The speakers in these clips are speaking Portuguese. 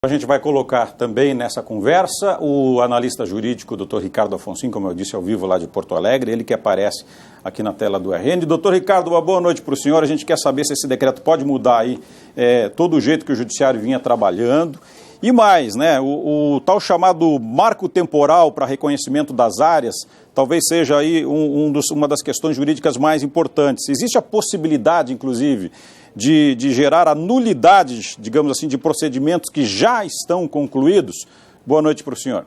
A gente vai colocar também nessa conversa o analista jurídico, Dr. Ricardo Afonso, como eu disse, ao vivo lá de Porto Alegre, ele que aparece aqui na tela do RN. Dr. Ricardo, uma boa noite para o senhor. A gente quer saber se esse decreto pode mudar aí todo o jeito que o judiciário vinha trabalhando. E mais, né, o tal chamado marco temporal para reconhecimento das áreas, talvez seja aí uma das questões jurídicas mais importantes. Existe a possibilidade, inclusive, de gerar a nulidade, digamos assim, de procedimentos que já estão concluídos? Boa noite para o senhor.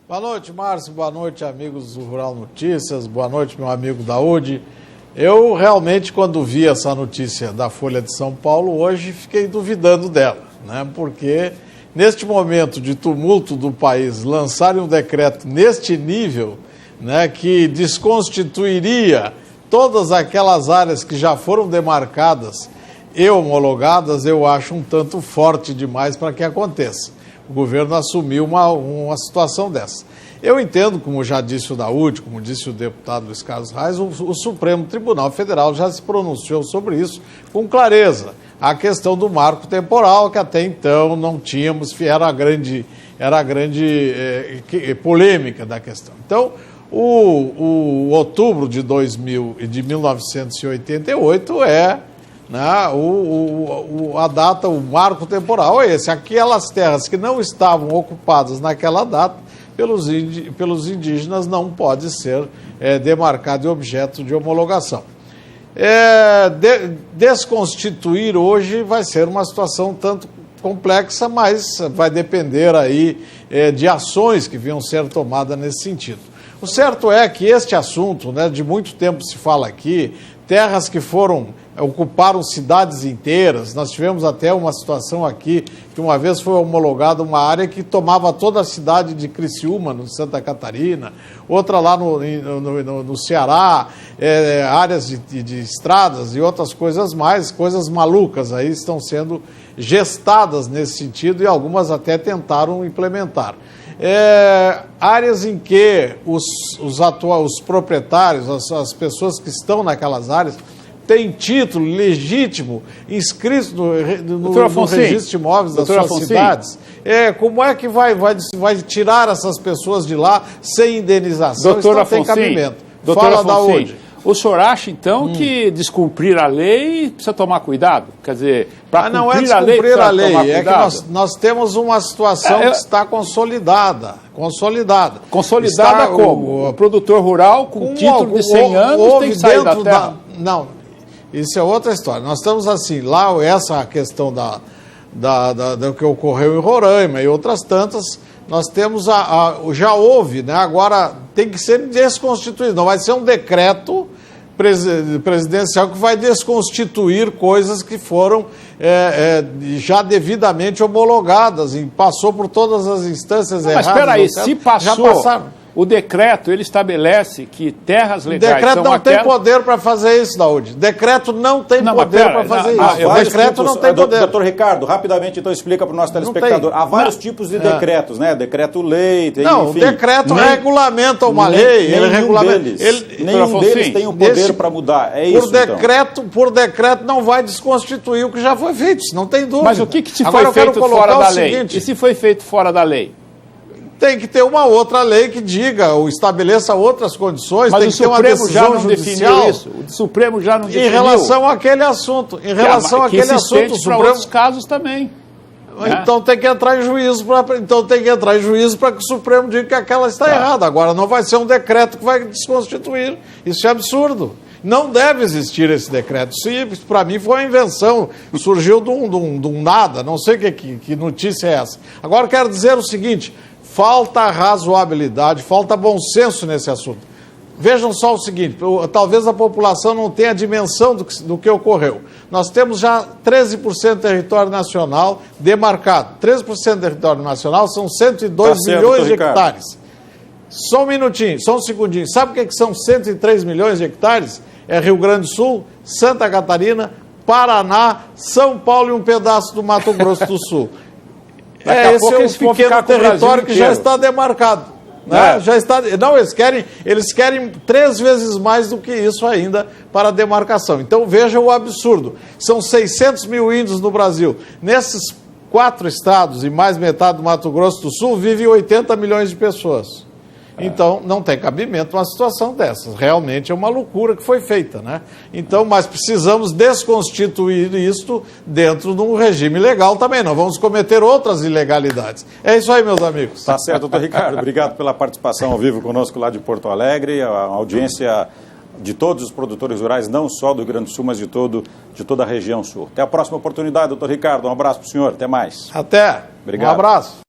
Boa noite, Márcio. Boa noite, amigos do Rural Notícias. Boa noite, meu amigo Daúde. Eu realmente, quando vi essa notícia da Folha de São Paulo hoje, fiquei duvidando dela, né? Porque neste momento de tumulto do país, lançarem um decreto neste nível, né, que desconstituiria todas aquelas áreas que já foram demarcadas e homologadas, eu acho um tanto forte demais para que aconteça. O governo assumiu uma situação dessa. Eu entendo, como já disse o Daúde, como disse o deputado Luiz Carlos Reis, o Supremo Tribunal Federal já se pronunciou sobre isso com clareza. A questão do marco temporal, que até então não tínhamos, era a grande polêmica da questão. Então, o outubro de 1988 é, né, a data, o marco temporal é esse. Aquelas terras que não estavam ocupadas naquela data pelos indígenas não pode ser demarcado e objeto de homologação. Desconstituir hoje vai ser uma situação tanto complexa, mas vai depender aí de ações que venham ser tomadas nesse sentido. O certo é que este assunto, né, de muito tempo se fala aqui, terras que ocuparam cidades inteiras. Nós tivemos até uma situação aqui que uma vez foi homologada uma área que tomava toda a cidade de Criciúma, no Santa Catarina, outra lá no Ceará, áreas de estradas e outras coisas mais, coisas malucas aí estão sendo gestadas nesse sentido e algumas até tentaram implementar. Áreas em que os proprietários, as pessoas que estão naquelas áreas, têm título legítimo inscrito no registro de imóveis das suas cidades. Como é que vai tirar essas pessoas de lá sem indenização? Isso não tem cabimento. Fala da onde? O senhor acha, então, que descumprir a lei precisa tomar cuidado? Quer dizer, para não é descumprir a lei, é que nós temos uma situação que está consolidada. Consolidada como? O produtor rural com título de 100 anos tem que sair da terra? Não, isso é outra história. Nós estamos assim, lá essa questão do que ocorreu em Roraima e outras tantas, nós temos já houve, né? Agora tem que ser desconstituído, não vai ser um decreto presidencial que vai desconstituir coisas que foram já devidamente homologadas e passou por todas as instâncias erradas. Mas espera aí, se passou, o decreto ele estabelece que terras legais são aquelas... Decreto não tem poder para fazer isso, Daúde. Decreto não tem poder para fazer isso. Decreto não tem poder. Doutor Ricardo, rapidamente então explica para o nosso telespectador. Há vários tipos de decretos, né? Decreto-lei, enfim. O decreto regulamenta uma lei. Nenhum deles tem o poder para mudar. É isso, Por decreto não vai desconstituir o que já foi feito, não tem dúvida. Mas o que se foi feito fora da lei? E se foi feito fora da lei? Tem que ter uma outra lei que diga ou estabeleça outras condições. Mas tem que ter uma decisão judicial. Isso. O Supremo já não definiu. Em relação àquele assunto. Em relação àquele assunto, o Supremo... outros casos também. Então tem que entrar em juízo para que o Supremo diga que aquela está errada. Agora não vai ser um decreto que vai desconstituir. Isso é absurdo. Não deve existir esse decreto. Isso, para mim, foi uma invenção. Surgiu de um nada. Não sei que notícia é essa. Agora quero dizer o seguinte... Falta razoabilidade, falta bom senso nesse assunto. Vejam só o seguinte, talvez a população não tenha a dimensão do que ocorreu. Nós temos já 13% do território nacional demarcado. 13% do território nacional são 102 milhões de hectares. Só um minutinho, só um segundinho. Sabe o que são 103 milhões de hectares? É Rio Grande do Sul, Santa Catarina, Paraná, São Paulo e um pedaço do Mato Grosso do Sul. Esse é um pequeno território que já está demarcado. Né? Já está, não, eles querem 3 vezes mais do que isso ainda para a demarcação. Então veja o absurdo. São 600 mil índios no Brasil. Nesses 4 estados e mais metade do Mato Grosso do Sul vivem 80 milhões de pessoas. Então, não tem cabimento uma situação dessas. Realmente é uma loucura que foi feita, né? Então, mas precisamos desconstituir isto dentro de um regime legal também. Não vamos cometer outras ilegalidades. É isso aí, meus amigos. Tá certo, doutor Ricardo. Obrigado pela participação ao vivo conosco lá de Porto Alegre. A audiência de todos os produtores rurais, não só do Rio Grande do Sul, mas de toda a região sul. Até a próxima oportunidade, doutor Ricardo. Um abraço para o senhor. Até mais. Até. Obrigado. Um abraço.